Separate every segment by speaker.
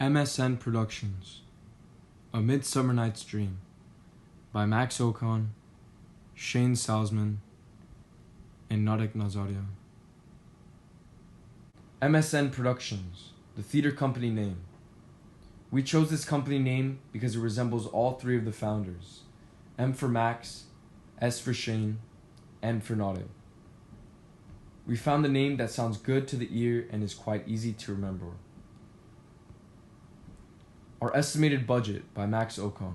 Speaker 1: MSN Productions, A Midsummer Night's Dream, by Max Ocon, Shane Salzman, and Narek Nazaryan. MSN Productions, the theater company name. We chose this company name because it resembles all three of the founders: M for Max, S for Shane, N for Narek. We found a name that sounds good to the ear and is quite easy to remember. Our estimated budget by Max Ocon.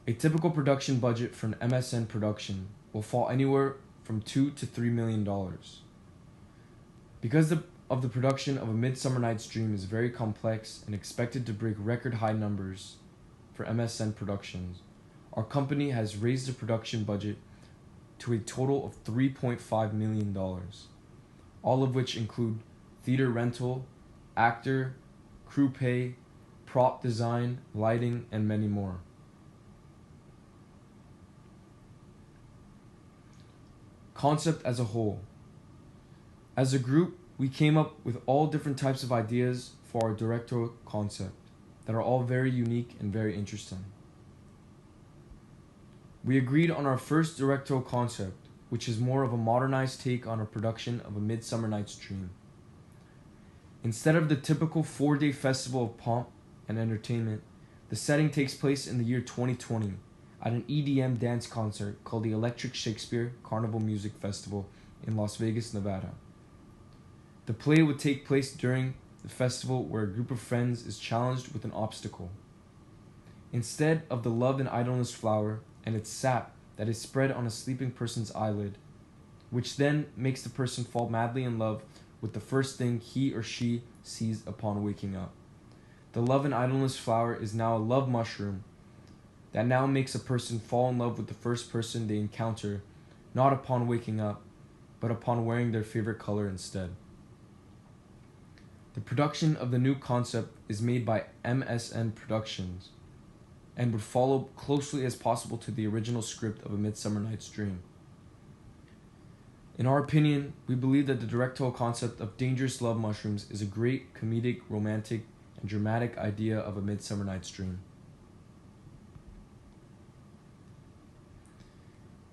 Speaker 1: A typical production budget for an MSN production will fall anywhere from $2 to $3 million. Because of the production of A Midsummer Night's Dream is very complex and expected to break record high numbers for MSN Productions, our company has raised the production budget to a total of $3.5 million, all of which include theater rental, actor, crew pay, prop design, lighting, and many more. Concept as a whole. As a group, we came up with all different types of ideas for our directorial concept that are all very unique and very interesting. We agreed on our first directorial concept, which is more of a modernized take on a production of A Midsummer Night's Dream. Instead of the typical 4-day festival of pomp and entertainment, the setting takes place in the year 2020 at an EDM dance concert called the Electric Shakespeare Carnival Music Festival in Las Vegas, Nevada. The play would take place during the festival where a group of friends is challenged with an obstacle. Instead of the love and idleness flower and its sap that is spread on a sleeping person's eyelid, which then makes the person fall madly in love with the first thing he or she sees upon waking up. The love and idleness flower is now a love mushroom that now makes a person fall in love with the first person they encounter, not upon waking up, but upon wearing their favorite color instead. The production of the new concept is made by MSN Productions and would follow closely as possible to the original script of A Midsummer Night's Dream. In our opinion, we believe that the directorial concept of dangerous love mushrooms is a great comedic, romantic, and dramatic idea of A Midsummer Night's Dream.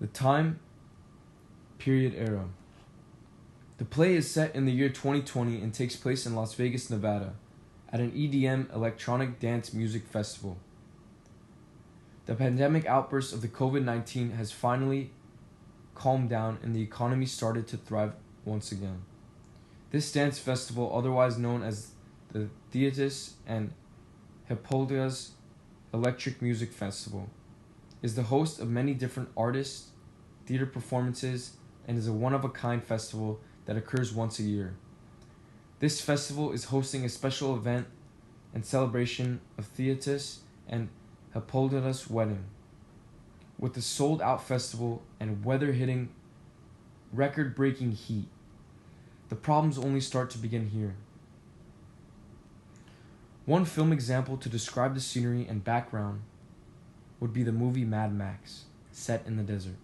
Speaker 1: The time period era. The play is set in the year 2020 and takes place in Las Vegas, Nevada, at an EDM electronic dance music festival. The pandemic outburst of the COVID-19 has finally calmed down and the economy started to thrive once again. This dance festival, otherwise known as the Theatis and Hippolyta's Electric Music Festival, is the host of many different artists, theater performances, and is a one-of-a-kind festival that occurs once a year. This festival is hosting a special event and celebration of Theatis and Hippolyta's wedding, with the sold-out festival and weather-hitting, record-breaking heat. The problems only start to begin here. One film example to describe the scenery and background would be the movie Mad Max, set in the desert.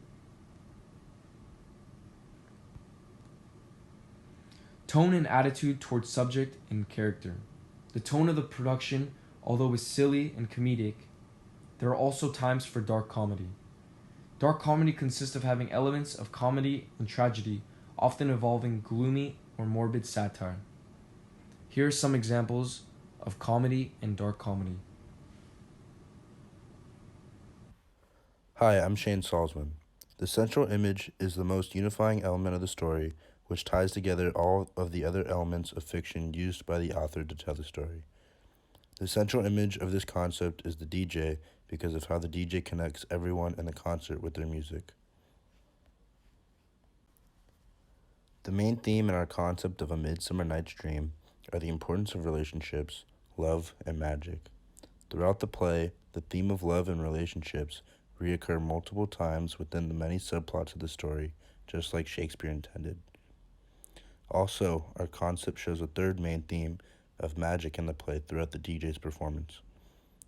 Speaker 1: Tone and attitude towards subject and character. The tone of the production, although is silly and comedic, there are also times for dark comedy. Dark comedy consists of having elements of comedy and tragedy, often involving gloomy or morbid satire. Here are some examples of comedy and dark comedy.
Speaker 2: Hi, I'm Shane Salzman. The central image is the most unifying element of the story, which ties together all of the other elements of fiction used by the author to tell the story. The central image of this concept is the DJ because of how the DJ connects everyone in the concert with their music. The main theme in our concept of A Midsummer Night's Dream are the importance of relationships, love, and magic. Throughout the play, the theme of love and relationships reoccur multiple times within the many subplots of the story, just like Shakespeare intended. Also, our concept shows a third main theme of magic in the play throughout the DJ's performance.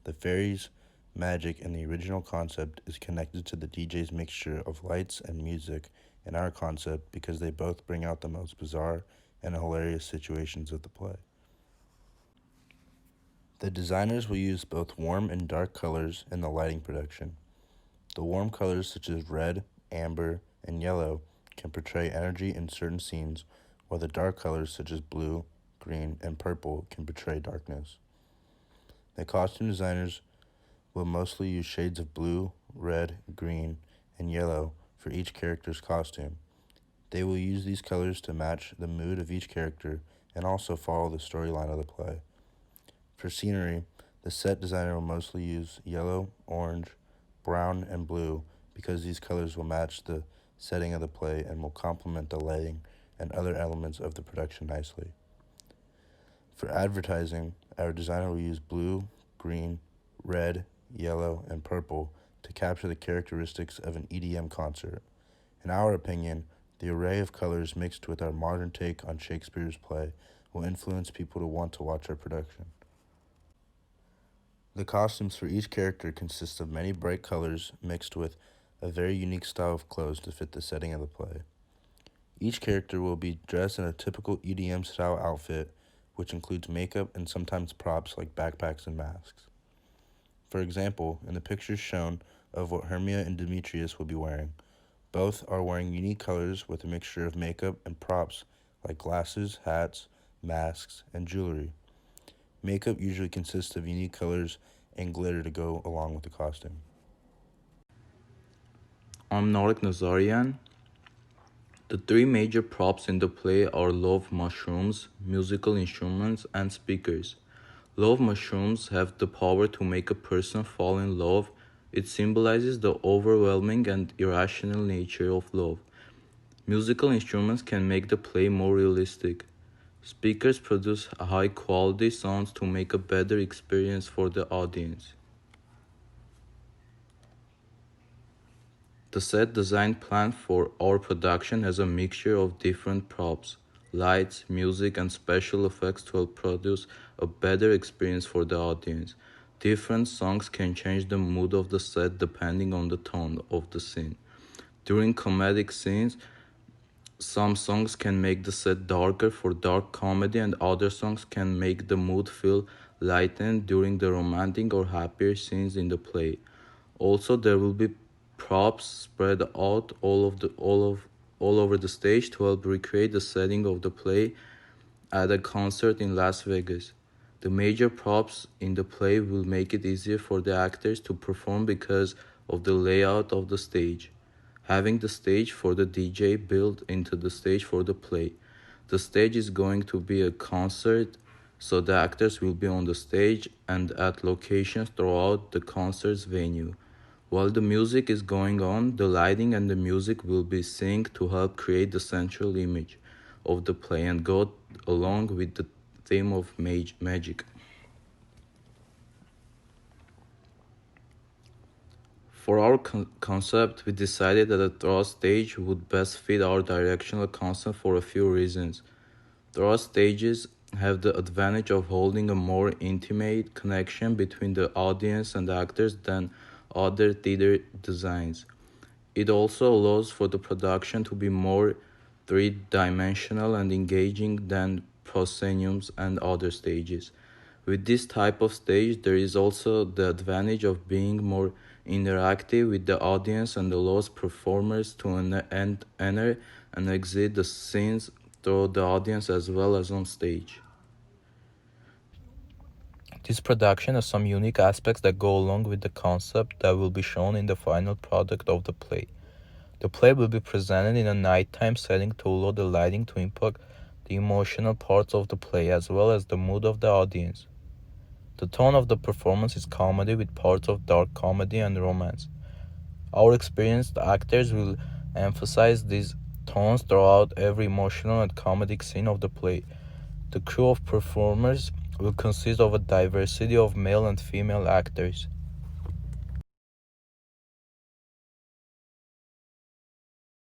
Speaker 2: The fairies, magic, and the original concept is connected to the DJ's mixture of lights and music in our concept because they both bring out the most bizarre and hilarious situations of the play. The designers will use both warm and dark colors in the lighting production. The warm colors such as red, amber, and yellow can portray energy in certain scenes, while the dark colors such as blue, green, and purple can portray darkness. The costume designers will mostly use shades of blue, red, green, and yellow for each character's costume. They will use these colors to match the mood of each character and also follow the storyline of the play. For scenery, the set designer will mostly use yellow, orange, brown, and blue because these colors will match the setting of the play and will complement the lighting and other elements of the production nicely. For advertising, our designer will use blue, green, red, yellow, and purple to capture the characteristics of an EDM concert. In our opinion, the array of colors mixed with our modern take on Shakespeare's play will influence people to want to watch our production. The costumes for each character consist of many bright colors mixed with a very unique style of clothes to fit the setting of the play. Each character will be dressed in a typical EDM style outfit, which includes makeup and sometimes props like backpacks and masks. For example, in the pictures shown of what Hermia and Demetrius will be wearing, both are wearing unique colors with a mixture of makeup and props like glasses, hats, masks, and jewelry. Makeup usually consists of unique colors and glitter to go along with the costume.
Speaker 3: I'm Narek Nazaryan. The three major props in the play are love mushrooms, musical instruments, and speakers. Love mushrooms have the power to make a person fall in love. It symbolizes the overwhelming and irrational nature of love. Musical instruments can make the play more realistic. Speakers produce high quality sounds to make a better experience for the audience. The set design plan for our production has a mixture of different props, lights, music, and special effects to help produce a better experience for the audience. Different songs can change the mood of the set depending on the tone of the scene. During comedic scenes, some songs can make the set darker for dark comedy, and other songs can make the mood feel lightened during the romantic or happier scenes in the play. Also, there will be props spread out all over the stage to help recreate the setting of the play at a concert in Las Vegas. The major props in the play will make it easier for the actors to perform because of the layout of the stage. Having the stage for the DJ built into the stage for the play. The stage is going to be a concert, so the actors will be on the stage and at locations throughout the concert's venue. While the music is going on, the lighting and the music will be synced to help create the central image of the play and go along with the theme of magic. For our concept, we decided that a thrust stage would best fit our directional concept for a few reasons. Thrust stages have the advantage of holding a more intimate connection between the audience and the actors than other theater designs. It also allows for the production to be more three-dimensional and engaging than prosceniums and other stages. With this type of stage, there is also the advantage of being more interactive with the audience and allows performers to enter and exit the scenes through the audience as well as on stage. This production has some unique aspects that go along with the concept that will be shown in the final product of the play. The play will be presented in a nighttime setting to allow the lighting to impact the emotional parts of the play as well as the mood of the audience. The tone of the performance is comedy with parts of dark comedy and romance. Our experienced actors will emphasize these tones throughout every emotional and comedic scene of the play. The crew of performers will consist of a diversity of male and female actors.